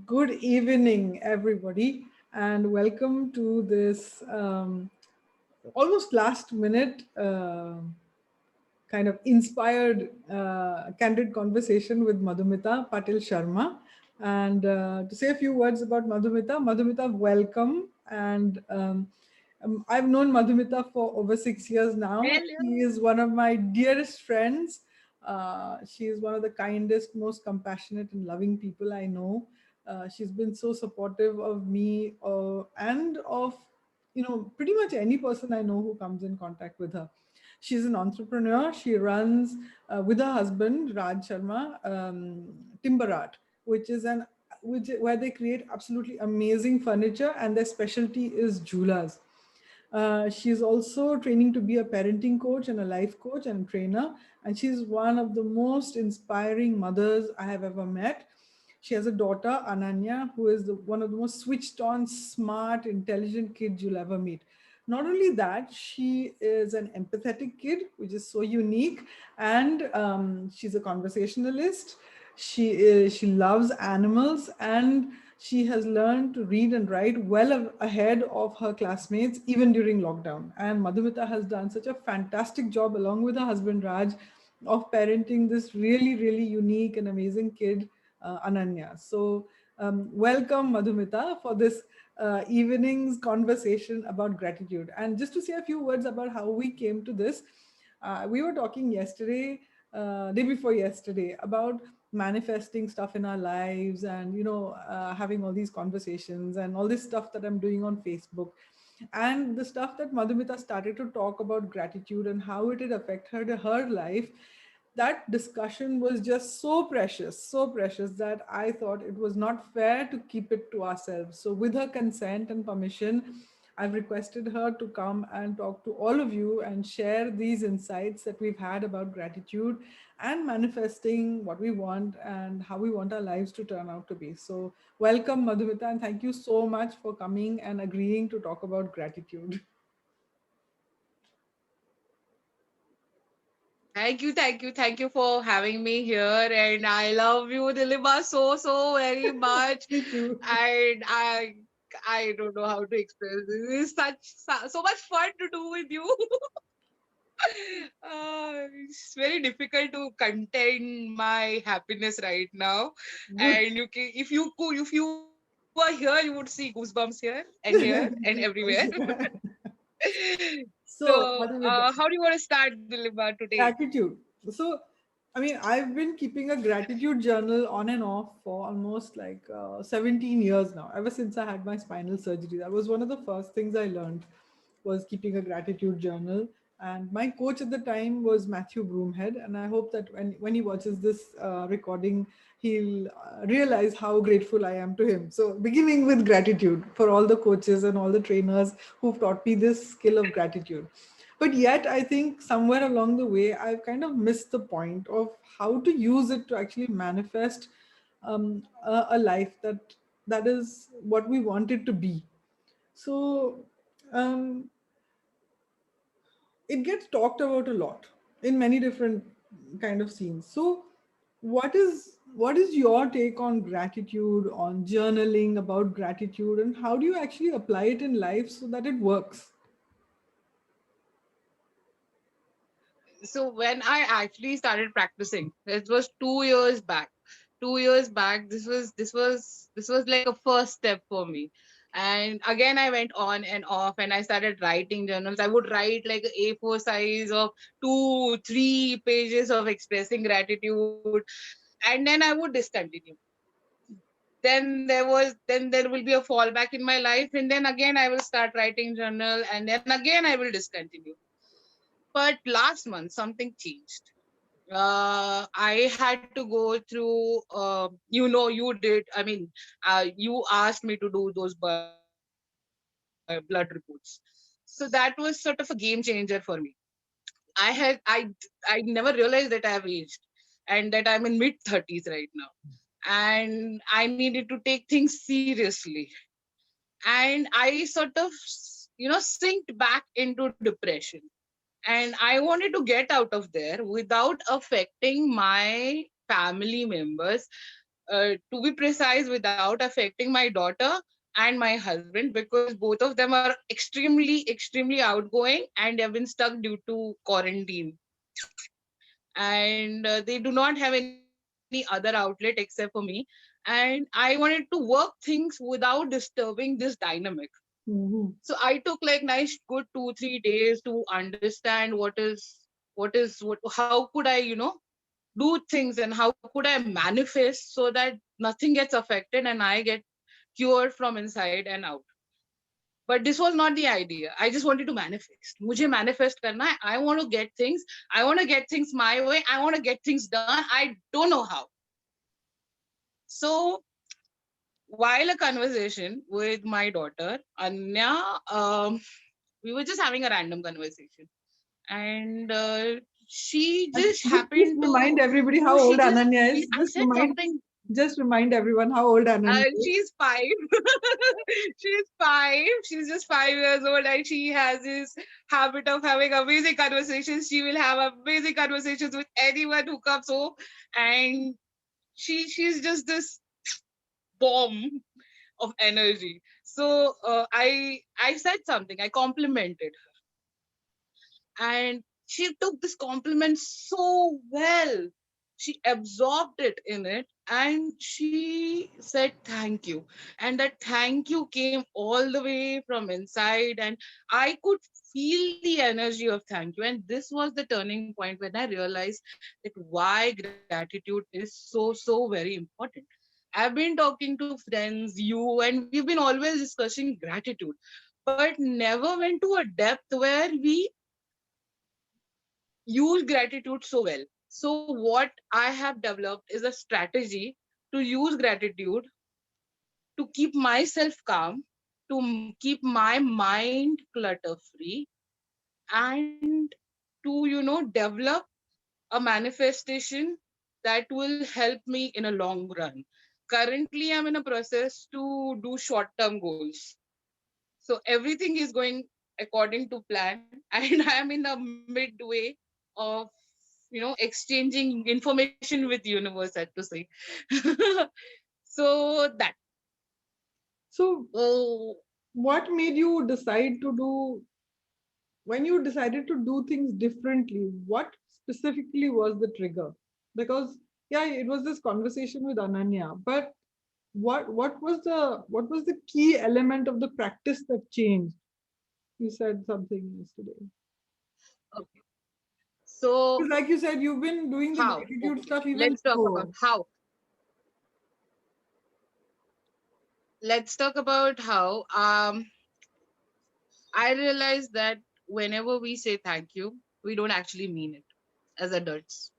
Good evening, everybody, and welcome to this almost last minute kind of inspired candid conversation with Madhumita Patil Sharma. And to say a few words about Madhumita, welcome. And I've known Madhumita for over 6 years now. She Hello. is one of my dearest friends. She is one of the kindest, most compassionate, and loving people I know. She's been so supportive of me and of pretty much any person I know who comes in contact with her. She's an entrepreneur. She runs with her husband Raj Sharma Timber Art, which is an which where they create absolutely amazing furniture, and their specialty is jewelers. She's also training to be a parenting coach and a life coach and trainer. And she's one of the most inspiring mothers I have ever met. She has a daughter, Ananya, who is one of the most switched on, smart, intelligent kids you'll ever meet. Not only that, she is an empathetic kid, which is so unique, and she's a conversationalist. She loves animals, and she has learned to read and write ahead of her classmates, even during lockdown. And Madhumita has done such a fantastic job, along with her husband Raj, of parenting this really, really unique and amazing kid, Ananya. So, welcome, Madhumita, for this evening's conversation about gratitude. And just to say a few words about how we came to this, we were talking yesterday, day before yesterday, about manifesting stuff in our lives, and having all these conversations and all this stuff that I'm doing on Facebook, and the stuff that Madhumita started to talk about gratitude and how it had affected her life. That discussion was just so precious that I thought it was not fair to keep it to ourselves. So, with her consent and permission, I've requested her to come and talk to all of you and share these insights that we've had about gratitude and manifesting what we want and how we want our lives to turn out to be. So, welcome, Madhumita, and thank you so much for coming and agreeing to talk about gratitude. Thank you for having me here. And I love you, Dilima, so very much. Me too. And I don't know how to express this. It's so much fun to do with you. It's very difficult to contain my happiness right now. Good. And if you were here, you would see goosebumps here and everywhere. So, So, Madhumita, how do you want to start, Dilima, today? gratitude. So, I mean, I've been keeping a gratitude journal on and off for almost like 17 years now, ever since I had my spinal surgery. That was one of the first things I learned, was keeping a gratitude journal. And my coach at the time was Matthew Broomhead. And I hope that when he watches this recording, he'll realize how grateful I am to him. So, beginning with gratitude for all the coaches and all the trainers who've taught me this skill of gratitude. But yet, I think somewhere along the way, I've kind of missed the point of how to use it to actually manifest a life that is what we want it to be. So, um, it gets talked about a lot in many different kind of scenes. So, what is your take on gratitude, on journaling about gratitude, and how do you actually apply it in life so that it works? So when I actually started practicing, it was 2 years back. 2 years back, this was like a first step for me. And again, I went on and off, and I started writing journals. I would write like A4 size of 2, 3 pages of expressing gratitude, and then I would discontinue. Then there will be a fallback in my life, and then again I will start writing journal, and then again I will discontinue. But last month something changed. I had to go through, you did, I mean, you asked me to do those blood reports. So that was sort of a game changer for me. I never realized that I have aged, and that I'm in mid 30s right now, and I needed to take things seriously. And I sort of, sinked back into depression, and I wanted to get out of there without affecting my family members. to be precise, without affecting my daughter and my husband, because both of them are extremely outgoing and have been stuck due to quarantine, and they do not have any other outlet except for me. And I wanted to work things without disturbing this dynamic. Mhm. So I took like nice good 2 3 days to understand what how could I, do things, and how could I manifest so that nothing gets affected and I get cured from inside and out. But this was not the idea. I just wanted to manifest. मुझे manifest करना है. I want to get things. I want to get things my way. I want to get things done. I don't know how. So while a conversation with my daughter Anya, we were just having a random conversation, and she And just just happened remind to, everybody how old Ananya is. I said something. Just remind everyone how old Ananya is. She's 5. She's 5. She's just 5 years old, and she has this habit of having amazing conversations. She will have amazing conversations with anyone who comes home, and she's just this bomb of energy. So I said something. I complimented, and she took this compliment so well. She absorbed it in it, and she said thank you, and that thank you came all the way from inside, and I could feel the energy of thank you. And this was the turning point when I realized that why gratitude is so very important. I've been talking to friends, you, and we've been always discussing gratitude, but never went to a depth where we use gratitude so well. So, what I have developed is a strategy to use gratitude to keep myself calm, to keep my mind clutter free, and to, develop a manifestation that will help me in a long run. Currently, I'm in a process to do short term goals. So, everything is going according to plan, and I'm in the midway of exchanging information with universe, I had to say. So that. So, Oh, what made you decide to do, when you decided to do things differently, what specifically was the trigger? Because yeah, it was this conversation with Ananya, but what was the key element of the practice that changed? You said something yesterday. okay. So Because like you said, you've been doing the how? gratitude Okay, stuff even let's talk about before. how. Let's talk about how. I realized that whenever we say thank you, we don't actually mean it as adults.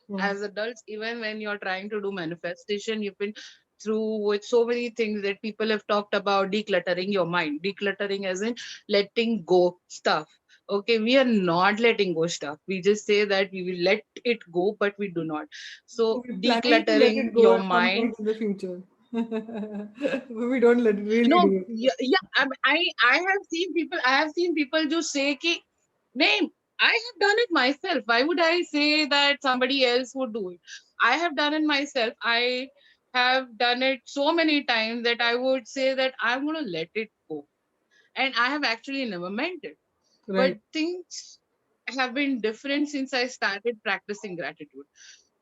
Hmm. As adults, even when you're trying to do manifestation, you've been through with so many things that people have talked about decluttering your mind. Decluttering as in letting go stuff. Okay, we are not letting go stuff. We just say that we will let it go, but we do not. So So we're planning to let decluttering it go your at some mind. point in the future. But we don't let it really No, do it. yeah, yeah. I have seen people just say ki, name, I have done it myself. Why would I say that somebody else would do it? I have done it myself. I have done it so many times that I would say that I'm going to let it go. And I have actually never meant it. But Right. things have been different since I started practicing gratitude.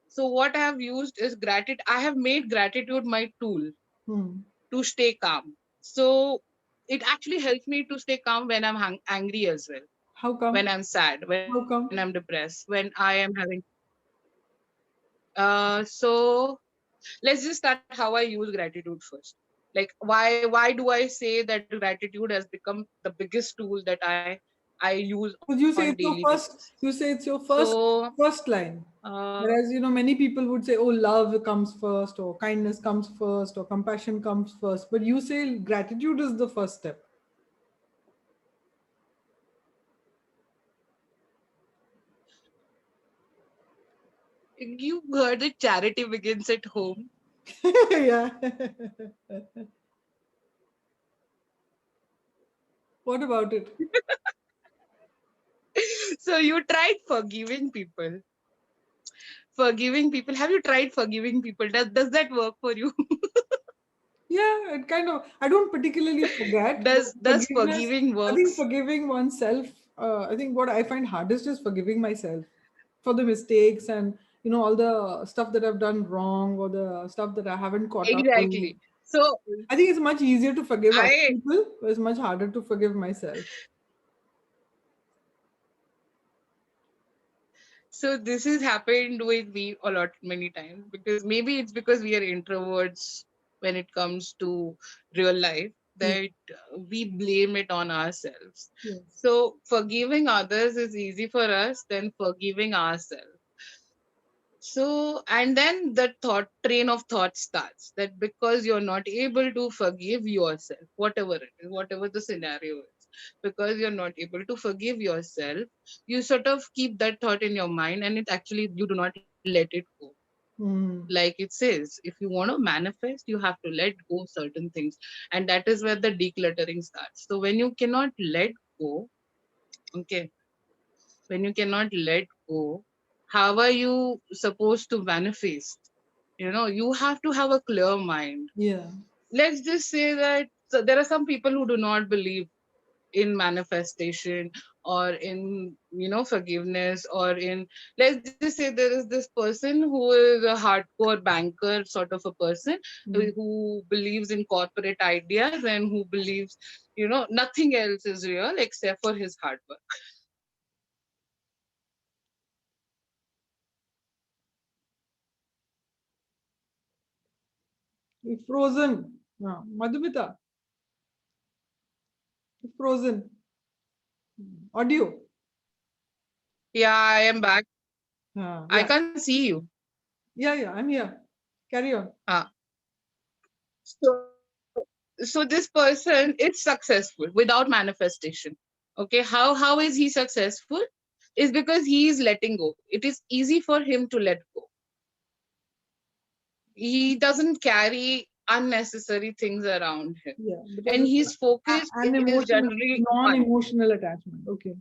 So, what I have used is gratitude. I have made gratitude my tool Hmm. to stay calm. So, it actually helps me to stay calm when I'm angry as well, How when come? I'm sad, when I'm How come? depressed, when I am having. So let's just start how I use gratitude first. Like why do I say that gratitude has become the biggest tool that I use Would on you say daily it's your basis? first? You say it's your first So first line. uh, Whereas many people would say, "Oh, love comes first, or kindness comes first, or compassion comes first." But you say gratitude is the first step. you heard that charity begins at home. Yeah. What about it? So you tried forgiving people. forgiving people. Have you tried forgiving people? Does that work for you? Yeah, it kind of, I don't particularly forget, but Does forgiveness, forgiving I think works? forgiving oneself, I think what I find hardest is forgiving myself for the mistakes and, all the stuff that I've done wrong or the stuff that I haven't caught up on. Exactly. So I think it's much easier to forgive other I people, but it's much harder to forgive myself. so this has happened with me a lot many times, because maybe it's because we are introverts when it comes to real life, Yeah. that we blame it on ourselves. Yes. So forgiving others is easy for us than forgiving ourselves. So, and then the train of thought starts, that because you're not able to forgive yourself, whatever it is, whatever the scenario is, because you're not able to forgive yourself, you sort of keep that thought in your mind, and it actually, you do not let it go. Hmm. Like it says, if you want to manifest, you have to let go certain things. And that is where the decluttering starts. So when you cannot let go, okay, when you cannot let go, how are you supposed to manifest? You have to have a clear mind. Yeah. Let's just say that, so there are some people who do not believe in manifestation, or in forgiveness, or in, let's just say there is this person who is a hardcore banker sort of a person, Hmm. who believes in corporate ideas, and who believes nothing else is real except for his hard work. You're frozen. Madhumita, you're frozen. Audio. Yeah, I am back. I Yeah. can't see you. Yeah, yeah, I'm here. Carry on. Ah, so this person is successful without manifestation. Okay, how is he successful? Is because he is letting go. It is easy for him to let go. He doesn't carry unnecessary things around him, Yeah, because and it's his focus an is generally one. non-emotional attachment. Okay.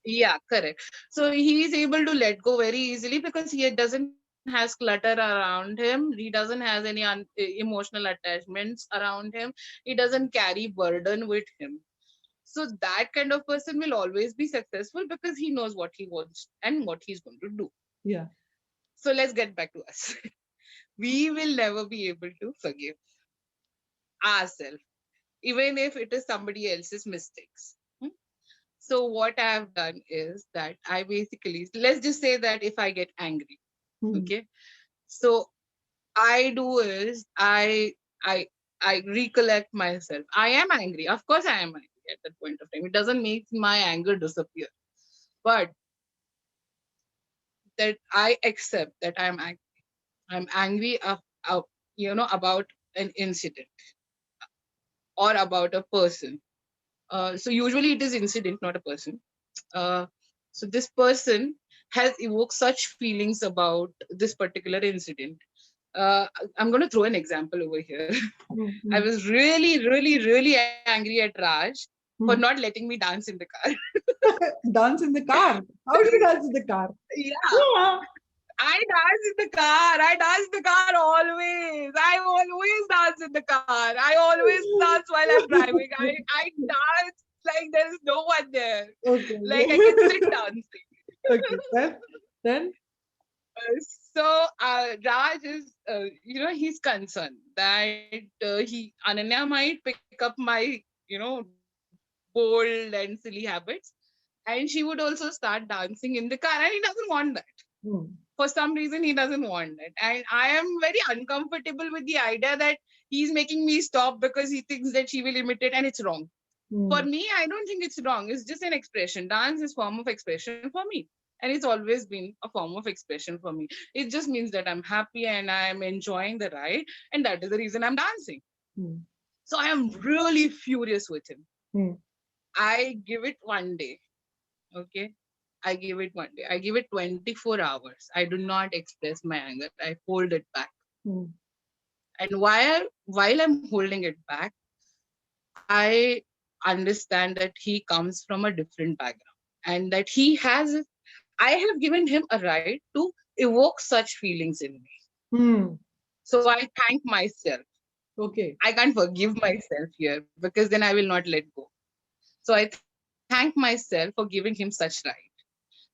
Yeah, correct. So he is able to let go very easily because he doesn't has clutter around him. He doesn't has any emotional attachments around him. He doesn't carry burden with him. So that kind of person will always be successful because he knows what he wants and what he's going to do. Yeah. So let's get back to us. We will never be able to forgive ourselves, even if it is somebody else's mistakes. So what I have done is that I basically, let's just say that if I get angry, Hmm. okay, so I do is I I recollect myself. I am angry. Of course I am angry at that point of time. It doesn't make my anger disappear. But that I accept that I'm angry about an incident or about a person. So usually it is incident, not a person. Uh, so this person has evoked such feelings about this particular incident. Uh, I'm going to throw an example over here. Hmm. I Hmm. was really, really, really angry at Raj for not Hmm. letting me dance in the car. Dance in the car. How do you dance in the car? Yeah, Yeah. I dance in the car. I dance in the car always. I always dance in the car. I always dance while I'm driving. I dance like there is no one there. Okay. Like I can sit Okay. dancing. Okay. Then. So Raj is, he's concerned that Ananya might pick up my, bold and silly habits, and she would also start dancing in the car, and he doesn't want that. Hmm. For some reason, he doesn't want that, and I am very uncomfortable with the idea that he's making me stop because he thinks that she will imitate, and it's wrong. For Hmm. me, I don't think it's wrong. It's just an expression. Dance is form of expression for me, and it's always been a form of expression for me. It just means that I'm happy and I'm enjoying the ride, and that is the reason I'm dancing. Hmm. So I am really furious with him. Hmm. I give it one day. Okay, I give it one day. I give it 24 hours. I do not express my anger. I hold it back. Hmm. And while I'm holding it back, I understand that he comes from a different background, and that he has, I have given him a right to evokes such feelings in me. Hmm. So I thank myself. Okay. I can't forgive myself here because then I will not let go. So I thank myself for giving him such right.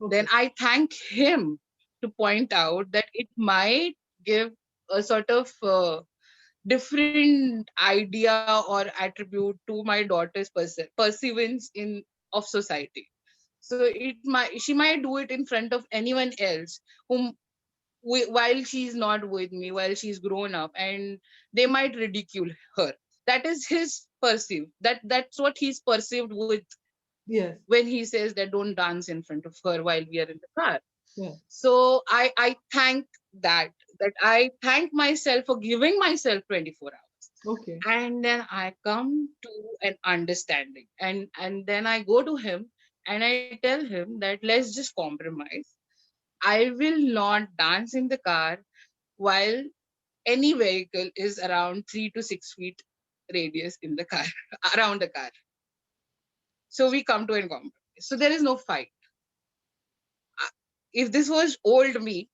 Then I Okay. thank him to point out that it might give a sort of different idea or attribute to my daughter's perseverance in of society. So she might do it in front of anyone else whom while she's not with me, while she's grown up, and they might ridicule her. That is his perceived. That's what he's perceived with Yes. when he says that don't dance in front of her while we are in the car. Yeah. So I thank that I thank myself for giving myself 24 hours. Okay. And then I come to an understanding, and then I go to him and I tell him that let's just compromise. I will not dance in the car while any vehicle is around 3 to 6 feet radius in the car, around the car. So we come to a compromise. So there is no fight. If this was old me,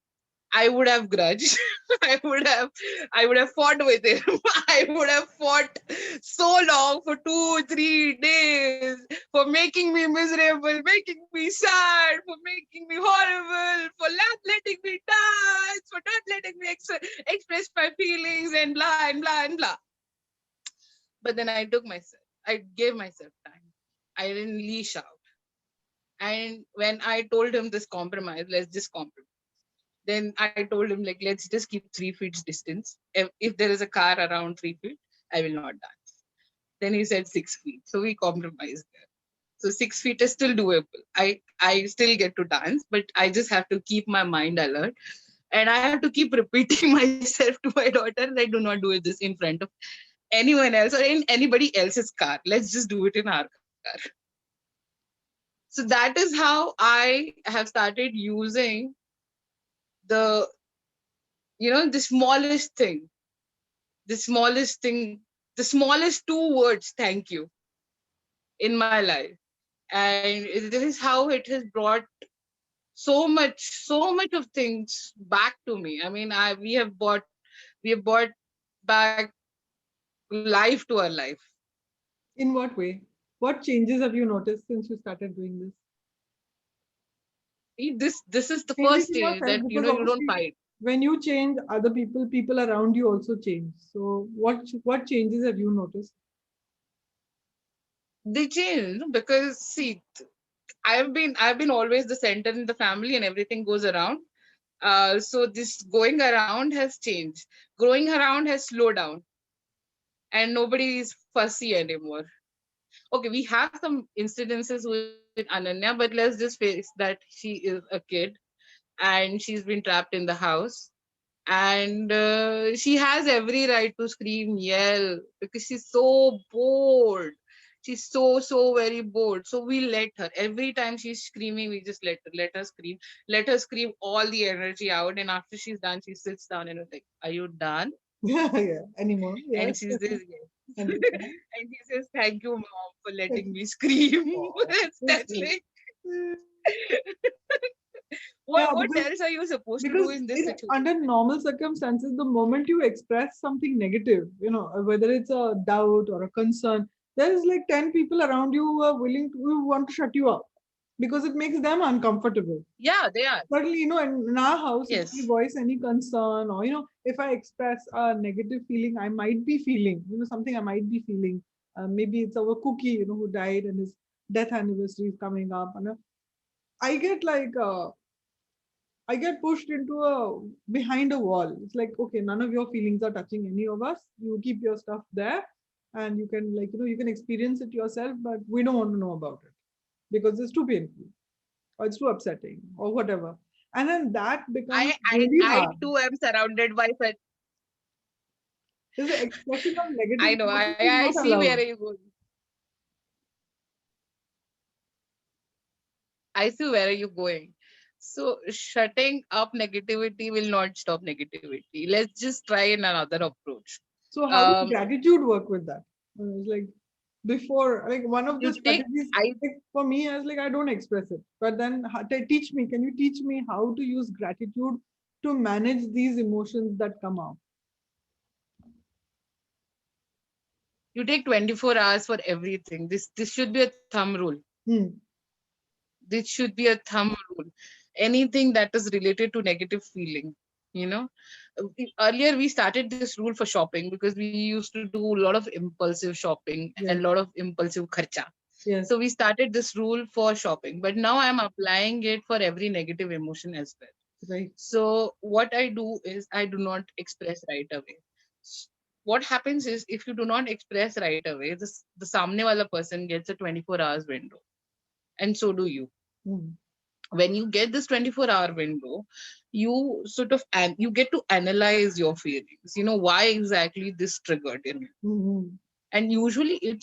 I would have grudged. I would have I would have fought with him. I would have fought so long for 2, 3 days for making me miserable, making me sad, for making me horrible, for not letting me dance, for not letting me express my feelings and blah and blah and blah. But then I took myself. I gave myself time. I didn't leash out. And when I told him this compromise, let's just compromise. Then I told him like, let's just keep 3 feet distance. If there is a car around 3 feet, I will not dance. Then he said 6 feet. So we compromised there. So 6 feet is still doable. I still get to dance, but I just have to keep my mind alert. And I have to keep repeating myself to my daughter that do not do this in front of anyone else or in anybody else's car. Let's just do it in our car. So that is how I have started using the the smallest thing, the smallest thing, the smallest 2 words, thank you, in my life. And this is how it has brought so much of things back to me. I mean, we have brought back life to our life. In what way? What changes have you noticed since you started doing this? See, this is the Changes first in stage yourself, that because you don't obviously fight. when you change, other people around you also change. So what changes have you noticed? They change because see, I've been always the center in the family and everything goes around. So this going around has changed. Growing around has slowed down, and nobody is fussy anymore. Okay, we have some incidences with Ananya, but let's just face that she is a kid and she's been trapped in the house, and she has every right to scream, yell, because she's so bored. She's so very bored. So we let her. Every time she's screaming, we just let her scream all the energy out. And after she's done, she sits down and is like, "Are you done?" Yeah, yeah. Anymore? And Yes. she says, "Yes." Understand. And he says, "Thank you, mom, for letting me scream." Oh, so That's sweet. like, Yeah, what else are you supposed to do because in this in situation? under normal circumstances, the moment you express something negative, whether it's a doubt or a concern, there's like 10 people around you who are who want to shut you up because it makes them uncomfortable. Yeah, they are. Certainly, in our house, if I Yes. voice any concern, or if I express a negative feeling I might be feeling, something I might be feeling, maybe it's our cookie, who died and his death anniversary is coming up, and I get like I get pushed into a behind a wall. It's like, okay, none of your feelings are touching any of us. You keep your stuff there, and you can, like, you can experience it yourself, but we don't want to know about it because it's too painful or it's too upsetting or whatever. And then that becomes really I hard. too am surrounded by such. There's an expression of I negative know. emotions is I not see where allowed. you go. I see where are you going. So shutting up negativity will not stop negativity. Let's just try in another approach. So how does Um, gratitude work with that? It's like before, like one of you the take strategies, I like for me, I was like, I don't express it. But then teach me. Can you teach me how to use gratitude to manage these emotions that come out? You take 24 hours for everything. This should be a thumb rule. Hmm. This should be a thumb rule. Anything that is related to negative feeling, you know. Earlier we started this rule for shopping because we used to do a lot of impulsive shopping and a Yes. lot of impulsive kharcha. Yes. So we started this rule for shopping, but now I'm applying it for every negative emotion as well. Right. So what I do is I do not express right away. What happens is if you do not express right away, the samne wala person gets a 24 hours window, and so do you. Hmm. When you get this 24-hour window, you sort of and you get to analyze your feelings, why exactly this triggered in you. Hmm. And usually it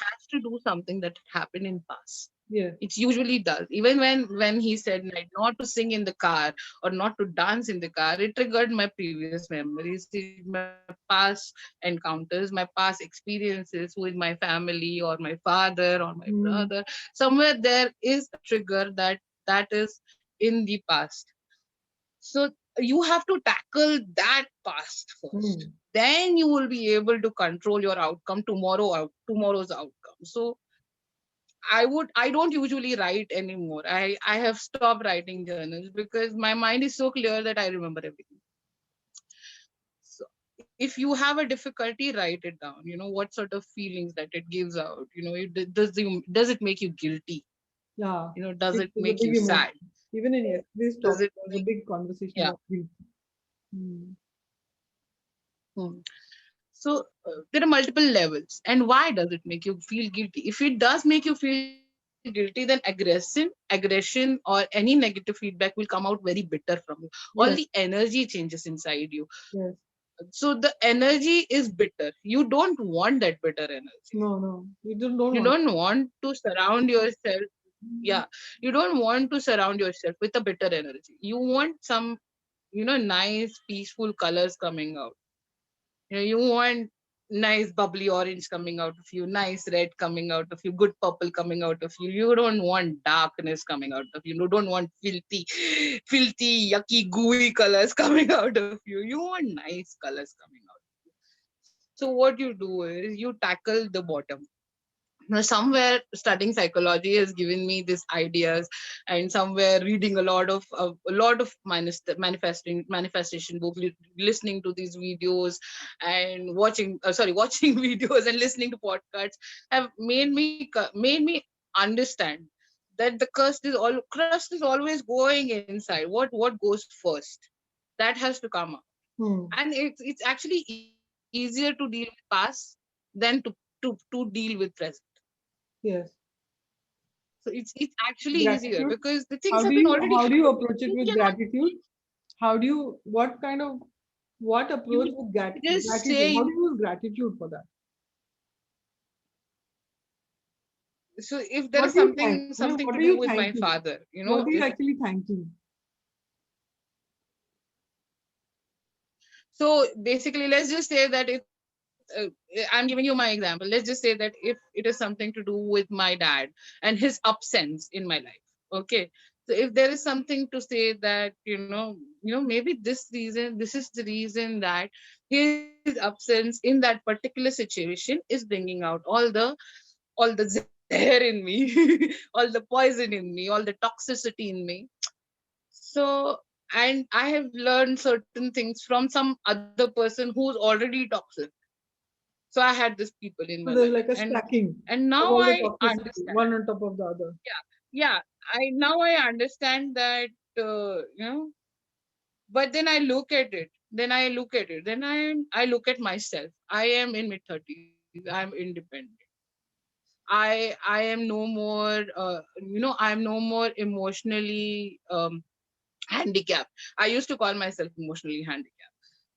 has to do something that happened in past. Yes. It usually does. Even when he said like not to sing in the car or not to dance in the car, it triggered my previous memories, my past encounters, my past experiences with my family or my father or my brother. Hmm. Somewhere there is a trigger that is in the past. So you have to tackle that past first. Hmm. Then you will be able to control your outcome tomorrow's outcome. So I don't usually write anymore. I have stopped writing journals because my mind is so clear that I remember everything. So if you have a difficulty, write it down. What sort of feelings that it gives out. Does it make you guilty? Yeah. Does It it is a make big you emotion. sad? Even in yesterday's Does topic, it there was a make big conversation yeah? about grief. Hmm. Hmm. So there are multiple levels. And why does it make you feel guilty? If it does make you feel guilty, then aggression, or any negative feedback will come out very bitter from you. All the Yes. energy changes inside you. Yes. So the energy is bitter. You don't want that bitter energy. No, no. You don't You want. don't want to surround yourself. Yeah, you don't want to surround yourself with a bitter energy. You want some, nice, peaceful colors coming out. You want nice bubbly orange coming out of you, nice red coming out of you, good purple coming out of you. You don't want darkness coming out of you. You don't want filthy, yucky, gooey colors coming out of you. You want nice colors coming out. So what you do is you tackle the bottom. Now somewhere studying psychology has given me these ideas, and somewhere reading a lot of manifestation book, listening to these videos, and watching videos and listening to podcasts have made me understand that the crust is always going inside. What goes first, that has to come out. Hmm. And it's actually easier to deal with past than to deal with present. Yes. So it's actually easier Gratitude. because the things have been already How do you happening. approach it You with cannot gratitude? How do you what kind of what approach you with just gratitude? say How do you. you use gratitude for that? So if there is What do you thank? something to What are do you with my thanking? father, What are if you actually thanking? so basically, let's just say that I'm giving you my example. Let's just say that if it is something to do with my dad and his absence in my life, okay. So if there is something to say that maybe this is the reason that his absence in that particular situation is bringing out all the zehar in me, all the poison in me, all the toxicity in me. So, and I have learned certain things from some other person who's already toxic. So I had these people in my So there's life, like a and stacking now of all the I toxicity, understand. one on top of the other. Yeah, yeah. I understand that but then I look at it. Then I look at myself. I am in mid 30s. I'm independent. I am no more I'm no more emotionally handicapped. I used to call myself emotionally handicapped.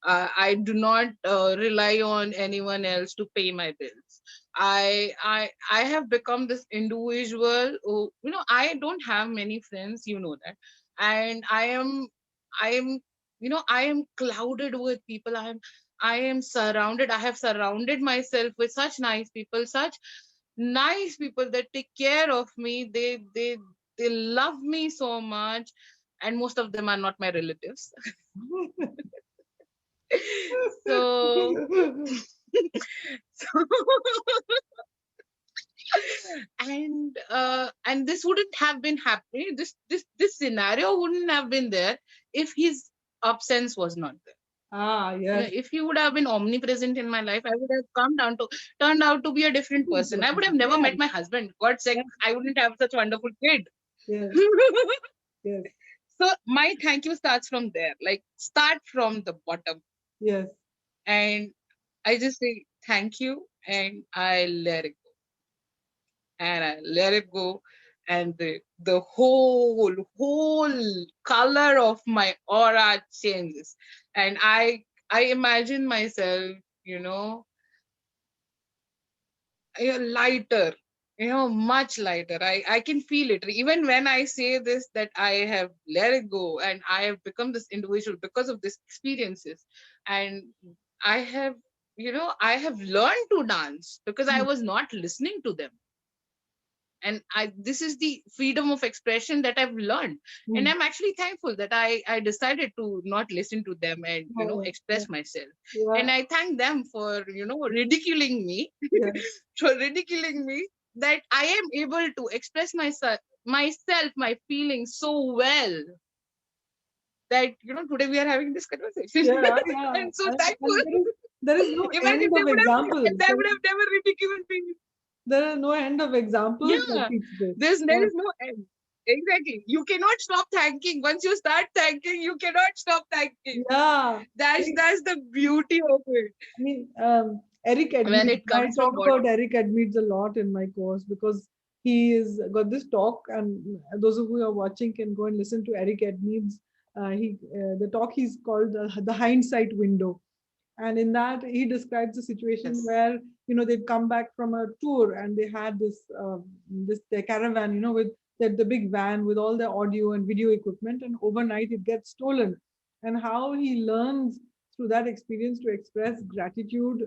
I do not rely on anyone else to pay my bills. I have become this individual who, I don't have many friends, that. And I am I am clouded with people. I am surrounded. I have surrounded myself with such nice people, such nice people that take care of me. They love me so much. and most of them are not my relatives. So, so and this wouldn't have been happening. This scenario wouldn't have been there if his absence was not there. Ah, You know, yes. if he would have been omnipresent in my life, I would have turned out to be a different person. I would have never Yeah, met my husband. God sake, yeah, I wouldn't have such wonderful kid. yes, yes, So my thank you starts from there. Like, start from the bottom, yes, and I just say thank you, and I let it go, and I let it go, and the whole color of my aura changes, and I imagine myself, you know, lighter, much lighter. I can feel it even when I say this, that I have let it go and I have become this individual because of these experiences. And I have, I have learned to dance because I mm, was not listening to them. And this is the freedom of expression that I've learned, and mm. I'm actually thankful that I decided to not listen to them and Oh, yeah, express myself. yeah, And I thank them for ridiculing me yeah, for ridiculing me, that I am able to express myself, my feelings so well, that today we are having this conversation. yeah, yeah. I'm so And thankful. there is no Imagine end they of would have examples. they would have never ridiculed me. There are no end of examples that Yeah, teach this. there Yeah, is no end. Exactly. You cannot stop thanking. Once you start thanking, you cannot stop thanking. yeah. That's the beauty of it. I mean, Eric When Edmeades. it I comes talk from about bottom. Eric Edmeades a lot in my course because he is got this talk, and those of you who are watching can go and listen to Eric Edmeades. The talk he's called the hindsight window, and in that he describes a situation Yes. where they'd come back from a tour and they had this their caravan, with the big van with all the audio and video equipment, and overnight it gets stolen, and how he learns through that experience to express gratitude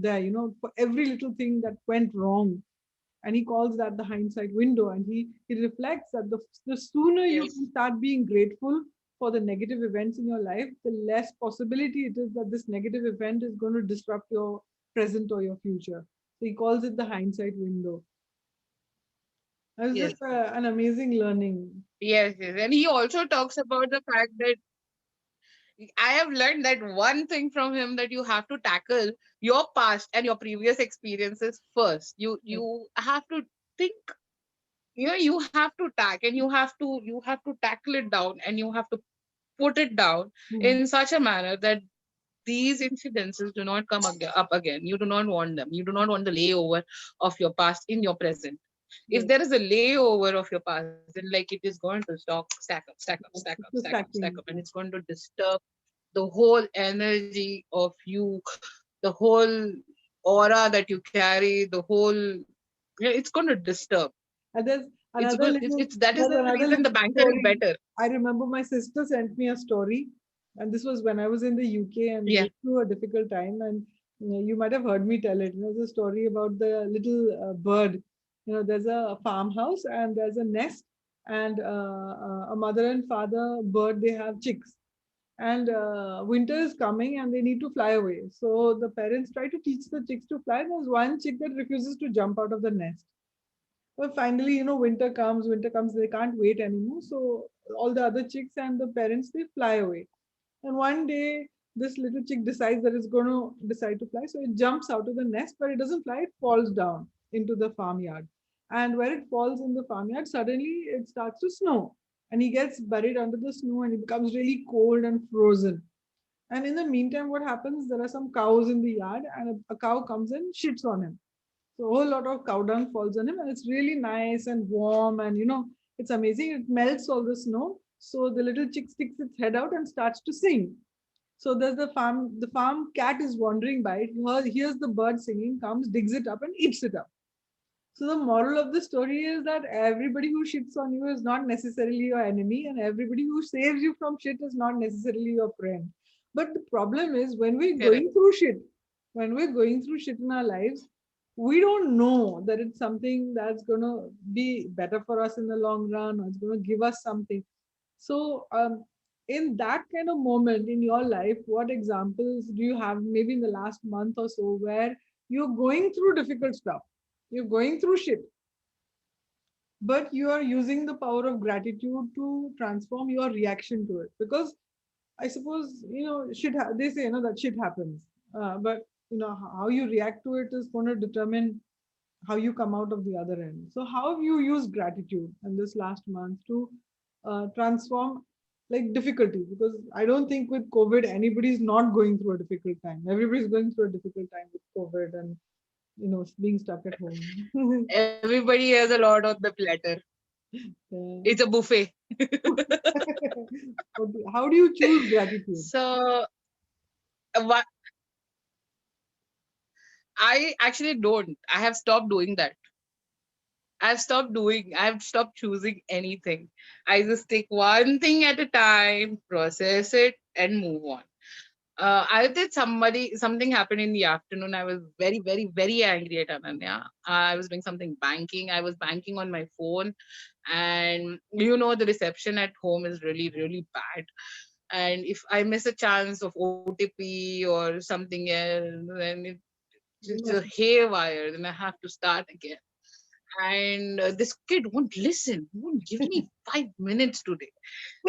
there, for every little thing that went wrong. And he calls that the hindsight window, and he reflects that the sooner you Yes. can start being grateful for the negative events in your life, the less possibility it is that this negative event is going to disrupt your present or your future. So he calls it the hindsight window. It was Yes. just an amazing learning. Yes. Yes. And he also talks about the fact that I have learned that one thing from him, that you have to tackle your past and your previous experiences first. You have to think, you have to and you have to tackle it down, and you have to put it down Hmm. in such a manner that these incidences do not come up again. You do not want them. You do not want the layover of your past in your present. If Yes, there is a layover of your past, then like it is going to stack up, stack up, stack up, it's a stack up, stack up, stacking. and it's going to disturb the whole energy of you, the whole aura that you carry, the whole, it's going to disturb. And It's good. That is there's the another reason the little banker is story. better. I remember my sister sent me a story, and this was when I was in the UK and Yeah. going through a difficult time. And you might have heard me tell it. There's a story about the little bird. There's a farmhouse and there's a nest, and a mother and father bird, they have chicks. And winter is coming and they need to fly away. So the parents try to teach the chicks to fly. There's one chick that refuses to jump out of the nest. Well, finally, winter comes, they can't wait anymore. So all the other chicks and the parents, they fly away. And one day, this little chick decides that it's going to decide to fly. So it jumps out of the nest, but it doesn't fly, it falls down into the farmyard. And where it falls in the farmyard, suddenly it starts to snow. And he gets buried under the snow and he becomes really cold and frozen. And in the meantime, what happens? There are some cows in the yard, and a cow comes and shits on him. So a whole lot of cow dung falls on him, and it's really nice and warm, and it's amazing. It melts all the snow. So the little chick sticks its head out and starts to sing. So there's the farm cat is wandering by. It hears the bird singing, comes, digs it up, and eats it up. So the moral of the story is that everybody who shits on you is not necessarily your enemy, and everybody who saves you from shit is not necessarily your friend. But the problem is Correct. when we're going through shit in our lives, we don't know that it's something that's gonna be better for us in the long run, or it's gonna give us something. So, in that kind of moment in your life, what examples do you have, maybe in the last month or so, where you're going through difficult stuff, you're going through shit, but you are using the power of gratitude to transform your reaction to it? Because I suppose, they say, that shit happens, but how you react to it is going to determine how you come out of the other end. So how have you used gratitude in this last month to transform like difficulty? Because I don't think with COVID anybody's not going through a difficult time. Everybody's going through a difficult time with COVID and being stuck at home. Everybody has a lot on the platter. Yeah. It's a buffet. How do you choose gratitude? So what I actually don't. I have stopped doing that. I've stopped choosing anything. I just take one thing at a time, process it, and move on. I did something happened in the afternoon. I was very, very, very angry at Ananya. I was doing something banking. I was banking on my phone, and the reception at home is really, really bad. And if I miss a chance of OTP or something else, then it's a haywire. Then I have to start again. And this kid won't listen, won't give me 5 minutes today.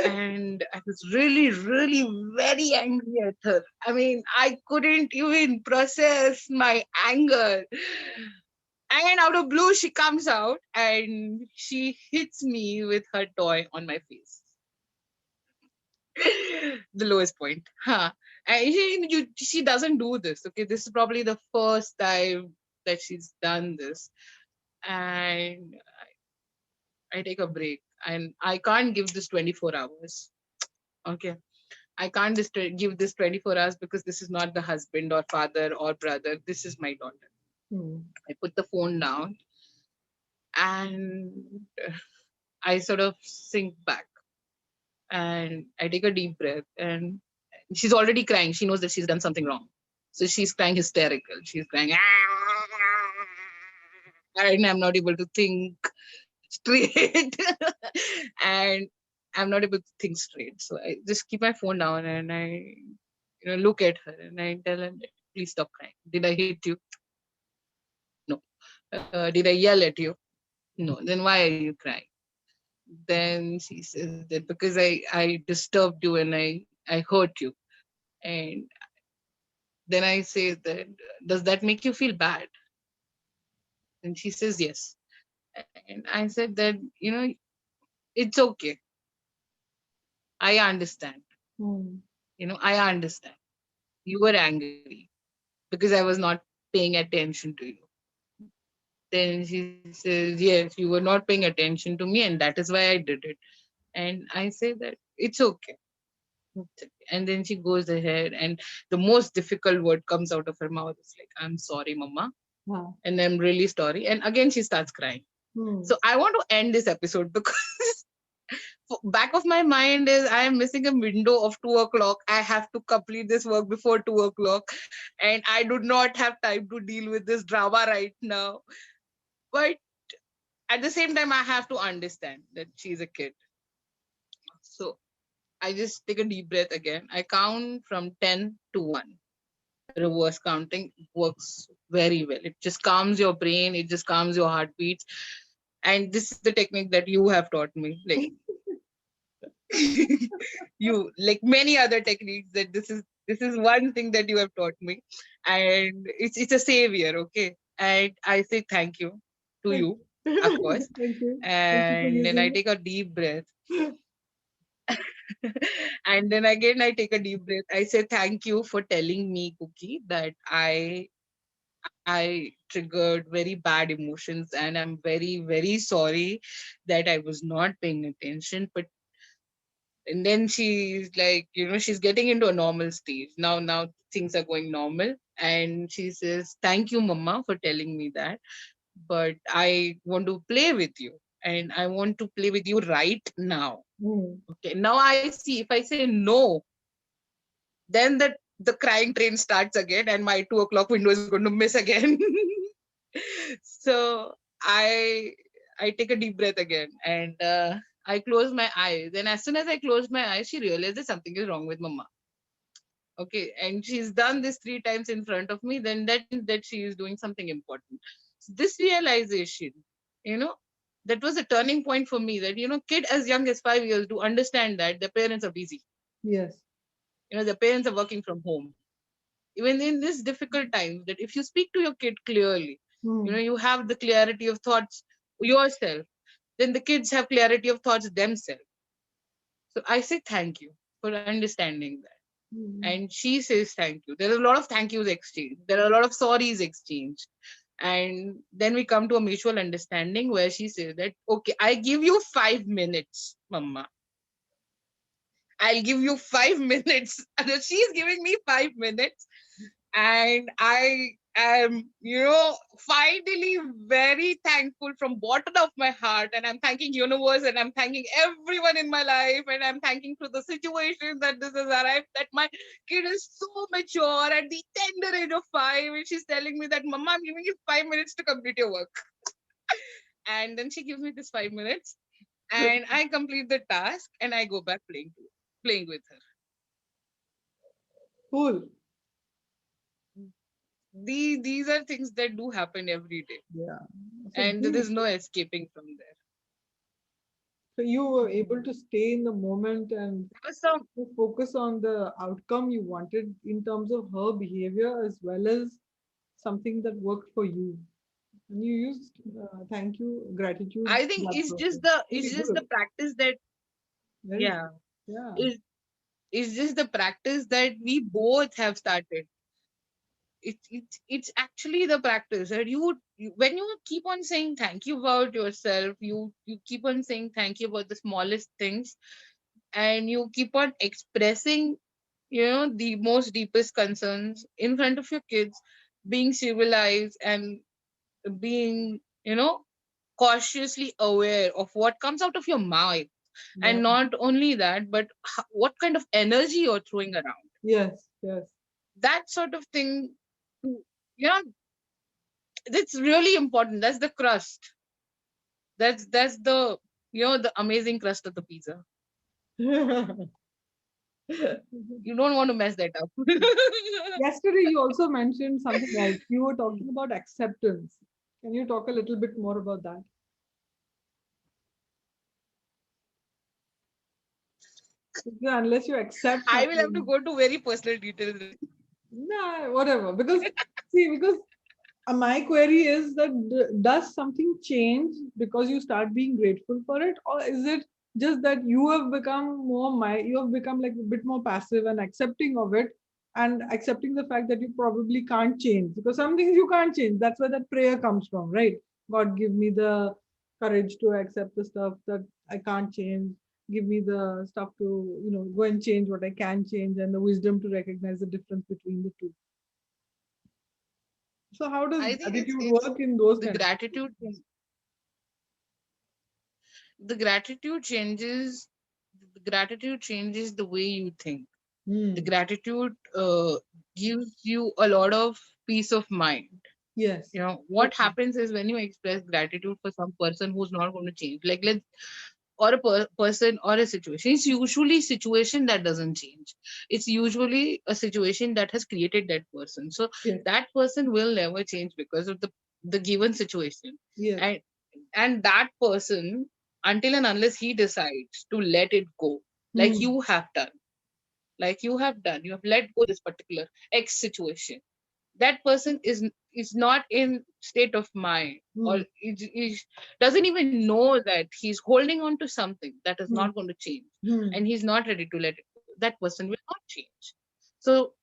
And I was really, really very angry at her. I mean, I couldn't even process my anger. And out of blue, she comes out and she hits me with her toy on my face. The lowest point. Huh. And she doesn't do this. Okay. This is probably the first time that she's done this. And I take a break. And I can't give this 24 hours. Okay. I can't just give this 24 hours because this is not the husband or father or brother. This is my daughter. Hmm. I put the phone down and I sort of sink back and I take a deep breath. And she's already crying. She knows that she's done something wrong. So she's crying hysterical. She's crying, and I'm not able to think straight. And I'm not able to think straight. So I just keep my phone down and I look at her and I tell her, please stop crying. Did I hit you? No. Did I yell at you? No. Then why are you crying? Then she says that because I disturbed you and I hurt you. And then I say that, does that make you feel bad? And she says yes. And I said that, it's okay. I understand. Hmm. I understand. You were angry because I was not paying attention to you. Then she says, yes, you were not paying attention to me, and that is why I did it. And I say that it's okay. It's okay. And then she goes ahead, and the most difficult word comes out of her mouth. It's like, I'm sorry, Mama. Wow. And I'm really sorry. And again, she starts crying. Hmm. So I want to end this episode because back of my mind is I am missing a window of 2 o'clock. I have to complete this work before 2 o'clock, and I do not have time to deal with this drama right now. But at the same time, I have to understand that she's a kid. So I just take a deep breath again. I count from 10 to 1. Reverse counting works very well. It just calms your brain, it just calms your heartbeats. And this is the technique that you have taught me. Like you, like many other techniques, that this is one thing that you have taught me. And it's a savior, okay? And I say thank you to Thank you, of you. course. Thank you. Thank you for And then I using take a deep breath. And then again I take a deep breath. I say thank you for telling me, Cookie, that I triggered very bad emotions, and I'm very, very sorry that I was not paying attention. But and then she's like, she's getting into a normal stage. Now things are going normal. And she says, thank you, Mama, for telling me that. But I want to play with you. And I want to play with you right now. it. Okay. Now I see if I say no, then the crying train starts again and my 2 o'clock window is going to miss again. So I I take a deep breath again and I closed my eyes. And as soon as I closed my eyes, she realized that something is wrong with mama. Okay. And she's done this 3 times in front of me, then that means that she is doing something important. So this realization, you know, that was a turning point for me, that, kid as young as 5 years to understand that their parents are busy. Yes. Their parents are working from home. Even in this difficult times, that if you speak to your kid clearly, Hmm. you have the clarity of thoughts yourself, then the kids have clarity of thoughts themselves. So I say thank you for understanding that. Hmm. And she says thank you. There are a lot of thank yous exchanged. There are a lot of sorries exchanged. And then we come to a mutual understanding where she says that, okay, I give you 5 minutes, mama. I'll give you 5 minutes. And she's giving me 5 minutes. And I am, finally very thankful from bottom of my heart. And I'm thanking universe, and I'm thanking everyone in my life, and I'm thanking for the situation that this has arrived, that my kid is so mature at the tender age of 5, and she's telling me that, mama, I'm giving you 5 minutes to complete your work. And then she gives me this 5 minutes, and I complete the task, and I go back playing with her. Cool. These are things that do happen every day, Yeah. So and there is no escaping from there. you were able to stay in the moment and There was some, to focus on the outcome you wanted in terms of her behavior as well as something that worked for you. And you used thank you, gratitude I in think that it's just process. the it's Very just the good. practice that, Very yeah, good. Yeah. it, it's just the practice that we both have started. It's actually the practice that when you keep on saying thank you about yourself, you keep on saying thank you about the smallest things, and you keep on expressing, the most deepest concerns in front of your kids, being civilized and being, cautiously aware of what comes out of your mouth. Yeah. And not only that, but what kind of energy you're throwing around. Yes. Yes. That sort of thing, yeah, it's really important. That's the crust. That's the, the amazing crust of the pizza. You don't want to mess that up. Yesterday, you also mentioned something else. You were talking about acceptance. Can you talk a little bit more about that? Because unless you accept I will have to something, go to very personal details. nah, whatever. Because see, because my query is that does something change because you start being grateful for it, or is it just that you have become you have become like a bit more passive and accepting of it, and accepting the fact that you probably can't change, because some things you can't change. That's where that prayer comes from, right? God, give me the courage to accept the stuff that I can't change. Give me the stuff to go and change what I can change, and the wisdom to recognize the difference between the two. So how does I think gratitude it's work in those the kinds of gratitude. The gratitude changes. The gratitude changes the way you think. The Hmm. gratitude gives you a lot of peace of mind. Yes. What Okay. happens is when you express gratitude for some person who's not going to change, like let's, or a person or a situation, it's usually situation that doesn't change. It's usually a situation that has created that person. So Yes. that person will never change because of the given situation. Yes. And that person, until and unless he decides to let it go, like Hmm. you have done, you have let go this particular X situation, that person is not in state of mind, or Hmm. doesn't even know that he's holding on to something that is Hmm. not going to change, Hmm. and he's not ready to let it go. That person will not change. So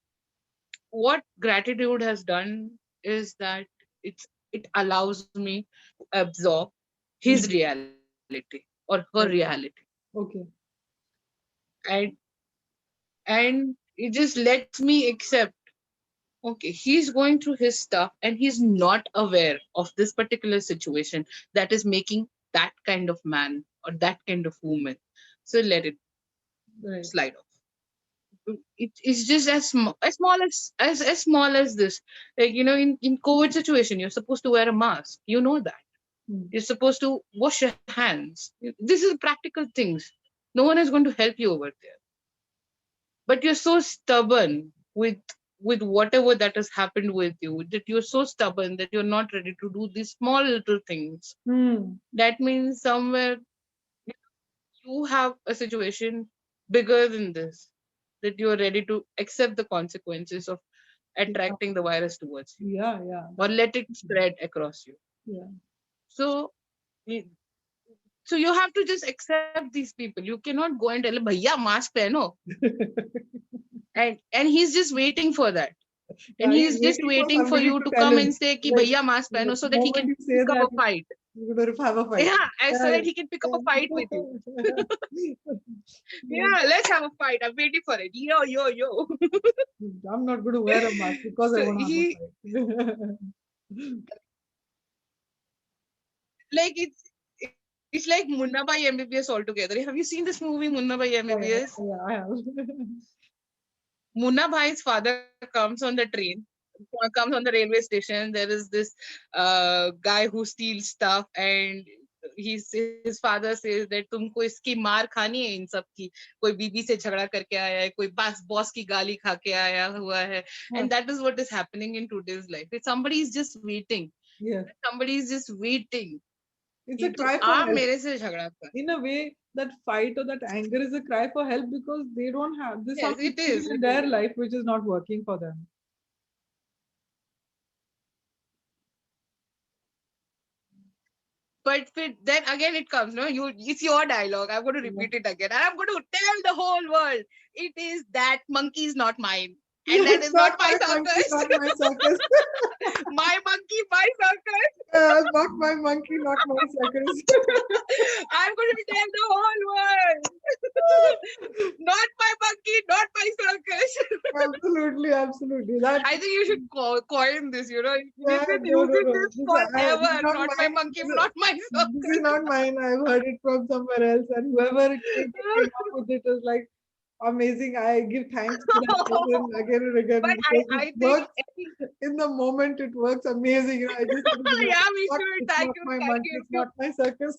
what gratitude has done is that it allows me to absorb his Hmm. reality or her reality. Right. Okay. and and it just lets me accept, okay, he's going through his stuff and he's not aware of this particular situation that is making that kind of man or that kind of woman. So let it Right. slide off. It's just as small as this. Like, in COVID situation, you're supposed to wear a mask. You know that. Hmm. You're supposed to wash your hands. This is practical things. No one is going to help you over there. But you're so stubborn with whatever that has happened with you, that you're so stubborn that you're not ready to do these small little things. Hmm. That means somewhere you have a situation bigger than this, that you're ready to accept the consequences of Yeah, attracting the virus towards you yeah, yeah. or That's let it spread across you. yeah. So y- so you have to just accept these people. You cannot go and tell him, bhaiya, mask pehno. And he's just waiting for that. And Yeah, he's he's just waiting for waiting for somebody you to to tell come him. and say ki Like, bhaiya mask like pehno, so the that he moment can you pick say up that, a fight. you're going to have a fight. Yeah, and so Yeah, that he can pick up a fight with you. yeah. Yeah. Yeah, let's have a fight. I'm waiting for it. Yo, yo, yo. I'm not going to wear a mask because I So want to have a he, fight. like, it's like Munna by MBBS altogether. Have you seen this movie Munna by Yeah, yeah, MBBS? yeah, I have. Munna Bhai's father comes on the train, comes on the railway station. There is this guy who steals stuff, and his father says that तुमको इसकी मार खानी है इन सब की. कोई बीबी से झगड़ा करके आया है, कोई बॉस की गाली खा के आया हुआ है. Huh, And that is what is happening in today's life. If somebody is just waiting, yes. somebody is just waiting It's कि a तू cry for आ help. मेरे से झगड़ा कर. In a way, that fight or that anger is a cry for help because they don't have, there's Yes, something it is. in It their is. life which is not working for them. Then again it comes, no, you, it's your dialogue. I'm going to Yeah. repeat it again, and I'm going to tell the whole world it is that monkey is not mine, and that Yes, is not not my my monkey, circus. not my circus. My monkey, my circus. Not my monkey, not my circus. I'm going to tell the whole world, not my monkey, not my circus. Absolutely, absolutely. That, I think you should coin this. yeah, We've been no, no, using no. this forever. This is not Not my mine. monkey, not my This is circus. not mine. I've heard it from somewhere else, and whoever came up with it is like amazing. I give thanks to that person again and again But because it I think works in the moment. It works amazing. I just have to be like, yeah, we should. it's Thank not you, my thank monkey. you. It's not my circus.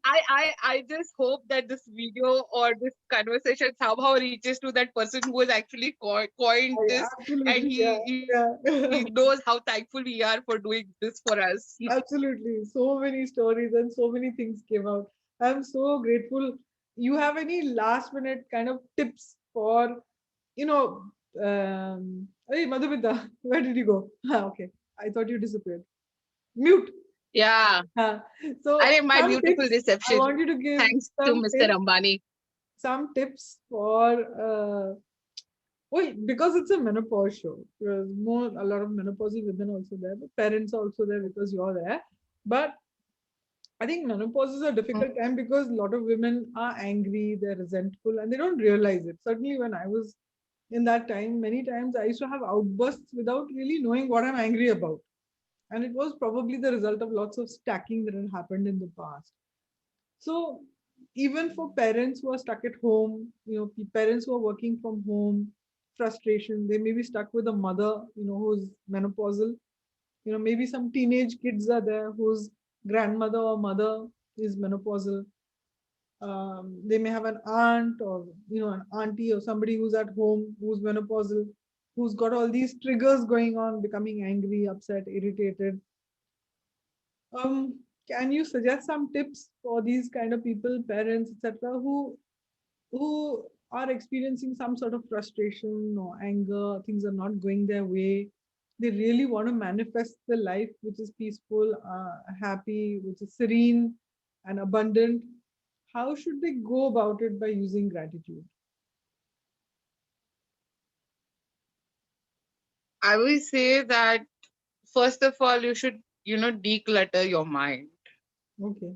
I just hope that this video or this conversation somehow reaches to that person who has actually coined this, and Absolutely, yeah, he yeah. knows how thankful we are for doing this for us. Absolutely. So many stories and so many things came out. I'm so grateful. You have any last minute kind of tips for, you know, hey, Madhumita, where did you go? Okay. I thought you disappeared. Mute. Yeah. Huh. So I my some beautiful tips. I reception. want you to give Thanks to some Mr. tips, Ambani. for because it's a menopause show. There's more a lot of menopausal women also there, but parents are also there because you're there. But I think menopause is a difficult time because a lot of women are angry, they're resentful, and they don't realize it. Certainly, when I was in that time, many times I used to have outbursts without really knowing what I'm angry about. And it was probably the result of lots of stacking that had happened in the past. So, even for parents who are stuck at home, parents who are working from home, frustration, they may be stuck with a mother, who's menopausal. Maybe some teenage kids are there whose grandmother or mother is menopausal. They may have an aunt or an auntie or somebody who's at home who's menopausal, who's got all these triggers going on, becoming angry, upset, irritated. Can you suggest some tips for these kind of people, parents, etc., who are experiencing some sort of frustration or anger, things are not going their way. They really want to manifest the life which is peaceful, happy, which is serene and abundant. How should they go about it by using gratitude? I will say that first of all, you should, declutter your mind. Okay.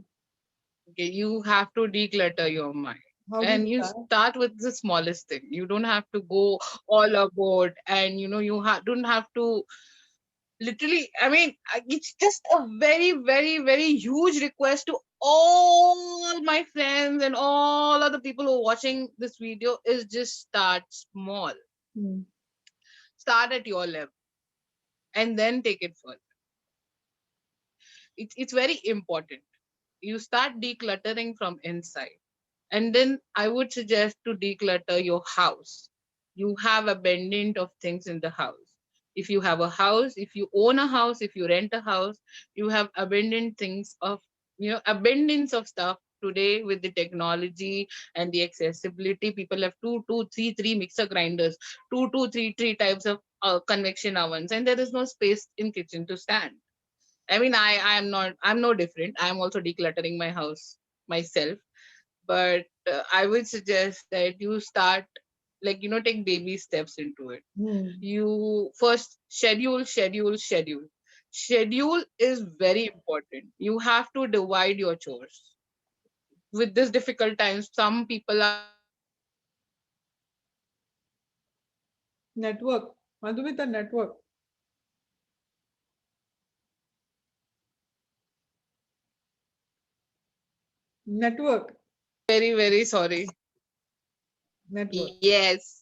Okay, you have to declutter your mind. How do you And do you that? start with the smallest thing. You don't have to go all aboard, and don't have to literally. I mean, it's just a very, very, very huge request to all my friends and all other people who are watching this video is just start small. Hmm. Start at your level. and then take it further. It's very important. You start decluttering from inside. And then I would suggest to declutter your house. You have abundant of things in the house. If you have a house, if you own a house, if you rent a house, you have abundant things of, abundance of stuff today with the technology and the accessibility. People have three mixer grinders, three types of convection ovens, and there is no space in kitchen to stand. I mean, I'm no different. I'm also decluttering my house myself, but I would suggest that you start, like, take baby steps into it. Hmm. You first schedule. Schedule is very important. You have to divide your chores. With this difficult times, some people are unable to divide their chores. Network. Madhumita, network. Network. Very, very sorry. Network. Yes.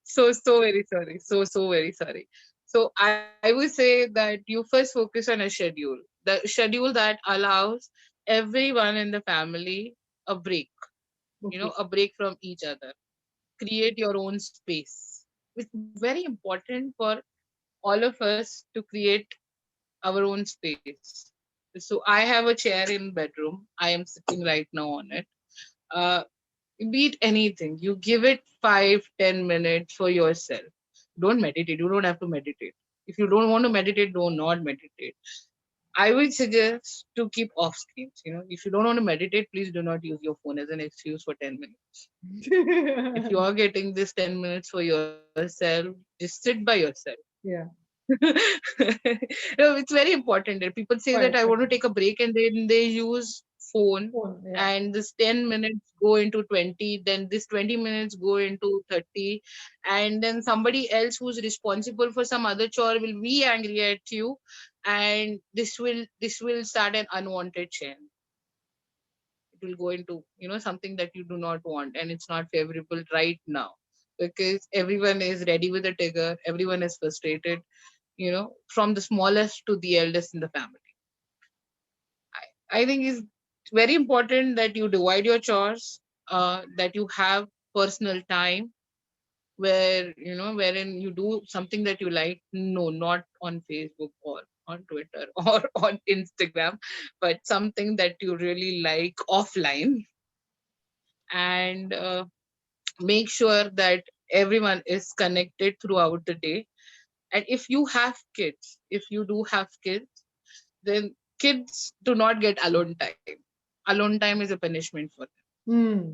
So very sorry. So very sorry. So I would say that you first focus on a schedule. The schedule that allows everyone in the family a break, Okay. a break from each other. Create your own space. It's very important for all of us to create our own space. So I have a chair in bedroom. I am sitting right now on it. Uh, be it anything, you give it 5-10 minutes for yourself. Don't meditate. You don't have to meditate. If you don't want to meditate, do not meditate. I would suggest to keep off screens. If you don't want to meditate, please do not use your phone as an excuse for 10 minutes. If you are getting this 10 minutes for yourself, just sit by yourself. Yeah. No, it's very important that people say that I Quiet. want to take a break, and then they use phone, Phone. Yeah. and this 10 minutes go into 20, then this 20 minutes go into 30, and then somebody else who's responsible for some other chore will be angry at you, and this will start an unwanted chain. It will go into, something that you do not want, and it's not favorable right now, because everyone is ready with a trigger, everyone is frustrated, from the smallest to the eldest in the family. I think it's very important that you divide your chores, that you have personal time where, wherein you do something that you like. No, not on Facebook or on Twitter or on Instagram, but something that you really like offline. And make sure that everyone is connected throughout the day. And if you do have kids, then kids do not get alone time. Alone time is a punishment for them. Hmm.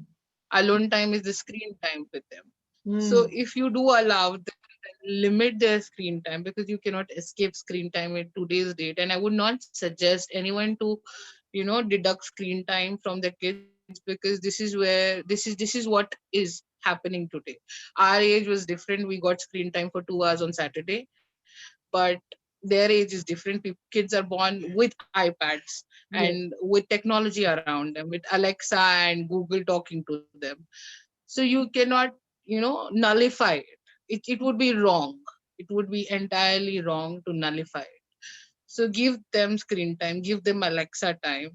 Alone time is the screen time with them. So Hmm. if you do allow them, then limit their screen time, because you cannot escape screen time in today's date. And I would not suggest anyone to, deduct screen time from the kids, because this is what is happening today. Our age was different. We got screen time for 2 hours on Saturday, but their age is different. Kids are born with iPads and Yes. with technology around them, with Alexa and Google talking to them. So you cannot, nullify it. It would be wrong. It would be entirely wrong to nullify it. So give them screen time, give them Alexa time,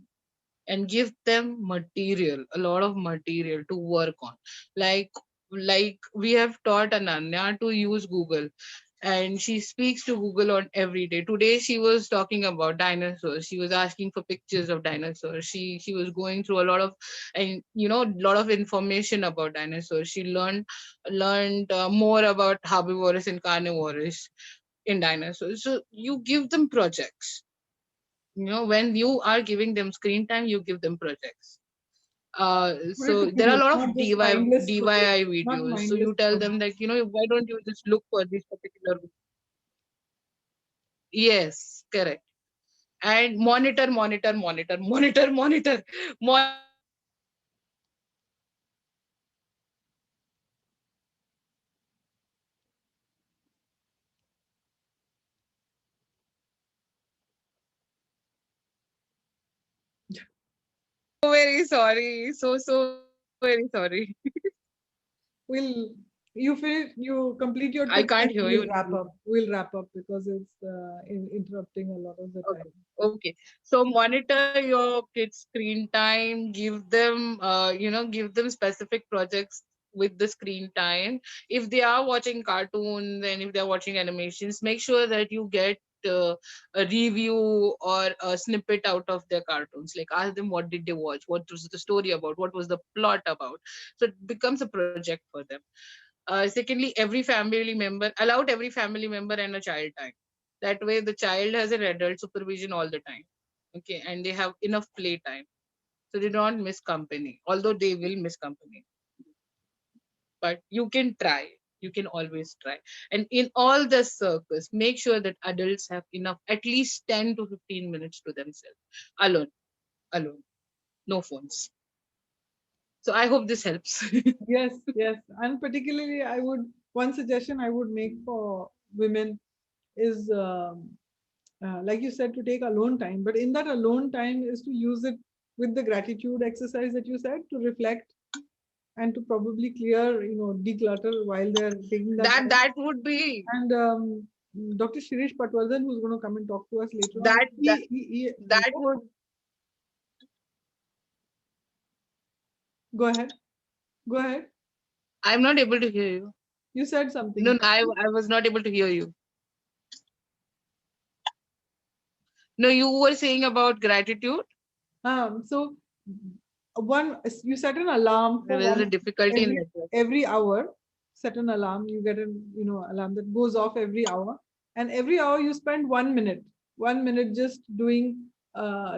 and give them material, a lot of material to work on. Like like we have taught Ananya to use Google, and she speaks to Google on every day. Today she was talking about dinosaurs. She was asking for pictures of dinosaurs. She was going through a lot of, and lot of information about dinosaurs. She learned more about herbivorous and carnivorous in dinosaurs. So you give them projects. When you are giving them screen time, you give them projects. Put it So to there are a use, lot of not just DIY mindless scrolling. DIY Not videos. So mindless you tell scrolling. them that, why don't you just look for this particular. Yes, correct. And monitor, monitor, monitor, monitor, monitor. So very sorry. So very sorry. We'll You finish, you complete your I tip, can't and hear we'll you. wrap up. We'll wrap up because it's interrupting a lot of the Okay. time. Okay. So monitor your kids' screen time. Give them, give them specific projects with the screen time. If they are watching cartoons and if they're watching animations, make sure that you get a review or a snippet out of their cartoons. Like ask them what did they watch, what was the story about, what was the plot about. So it becomes a project for them. Secondly, every family member allowed every family member and a child time. That way, the child has an adult supervision all the time. Okay, and they have enough play time, so they don't miss company. Although they will miss company, but you can try. You can always try. And in all the circles, make sure that adults have enough, at least 10 to 15 minutes to themselves, alone, alone, no phones. So I hope this helps. Yes, yes. And particularly, one suggestion I would make for women is, like you said, to take alone time. But in that alone time is to use it with the gratitude exercise that you said, to reflect and to probably clear, declutter while they're taking that that time. that would be And Dr. Shirish Patwardhan, who's going to come and talk to us later on, that that that hello? would Go ahead. Go ahead. I'm not able to hear you. You said No, something. no, I was not able to hear you. No, you were saying about gratitude. So one, you set an alarm for There is a one difficulty in every network. every hour. Set an alarm. You get an alarm that goes off every hour, and every hour you spend 1 minute. 1 minute just doing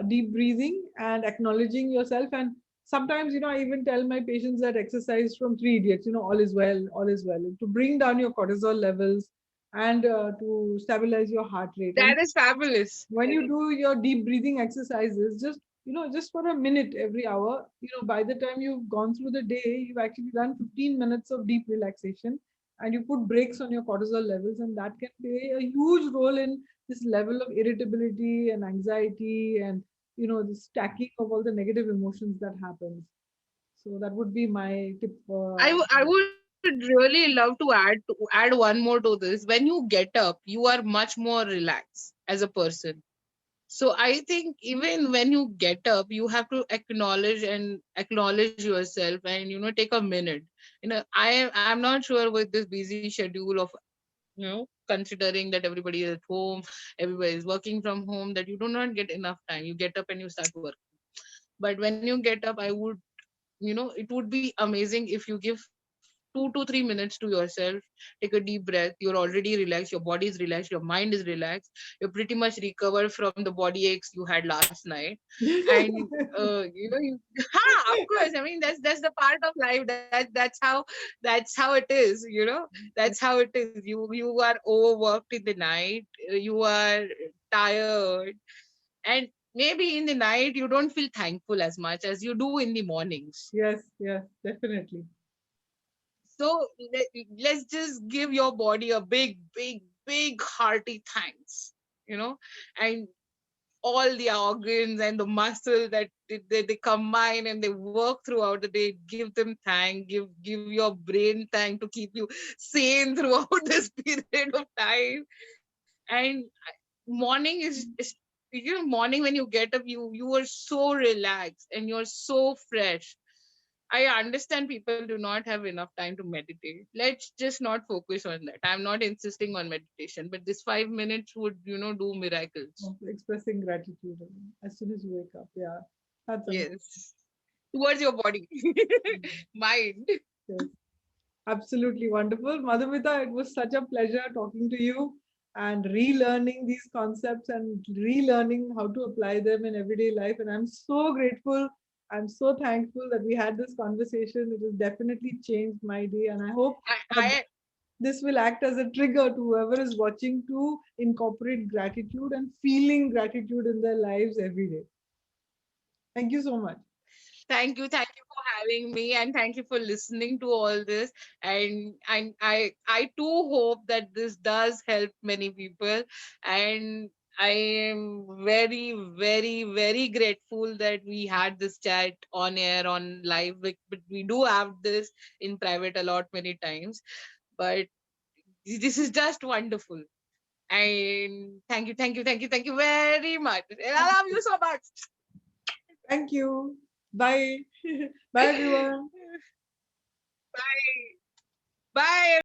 deep breathing and acknowledging yourself. And sometimes I even tell my patients that exercise from Three Idiots. All is well, all is well, to bring down your cortisol levels and to stabilize your heart rate. And That is fabulous. when you do your deep breathing exercises, just for a minute every hour, by the time you've gone through the day, you've actually done 15 minutes of deep relaxation, and you put brakes on your cortisol levels, and that can play a huge role in this level of irritability and anxiety, and the stacking of all the negative emotions that happens. So that would be my tip for. I would really love to add one more to this. When you get up, you are much more relaxed as a person. So I think even when you get up, you have to acknowledge yourself and take a minute. I'm not sure with this busy schedule of considering that everybody is at home, everybody is working from home, that you do not get enough time. You get up and you start work. But when you get up, I would it would be amazing if you give 2 to 3 minutes to yourself, take a deep breath. You're already relaxed, your body is relaxed, your mind is relaxed, you're pretty much recovered from the body aches you had last night. And ha, of course, I mean that's the part of life. That's how it is, that's how it is. You are overworked in the night, you are tired, and maybe in the night you don't feel thankful as much as you do in the mornings. Yes, yes, definitely. So let's just give your body a big, big, big hearty thanks, you know, and all the organs and the muscle that they combine and they work throughout the day. Give them thank. Give your brain thank to keep you sane throughout this period of time. And morning is morning when you get up, you are so relaxed and you're so fresh. I understand people do not have enough time to meditate. Let's just not focus on that. I'm not insisting on meditation, but this 5 minutes would, do miracles. Of expressing gratitude as soon as you wake up. Yeah, that's amazing. Yes. Towards your body, mind. Yes, absolutely wonderful. Madhumita, it was such a pleasure talking to you and relearning these concepts and relearning how to apply them in everyday life. And I'm so grateful. I'm so thankful that we had this conversation. It has definitely changed my day. And I hope that I this will act as a trigger to whoever is watching to incorporate gratitude and feeling gratitude in their lives every day. Thank you so much. thank you for having me, and thank you for listening to all this. And I too hope that this does help many people. And I am very, very, very grateful that we had this chat on air, on live. But we do have this in private a lot, many times. But this is just wonderful. And thank you, thank you, thank you, thank you very much. And I love you so much. Thank you. Bye. Bye, everyone. Bye. Bye,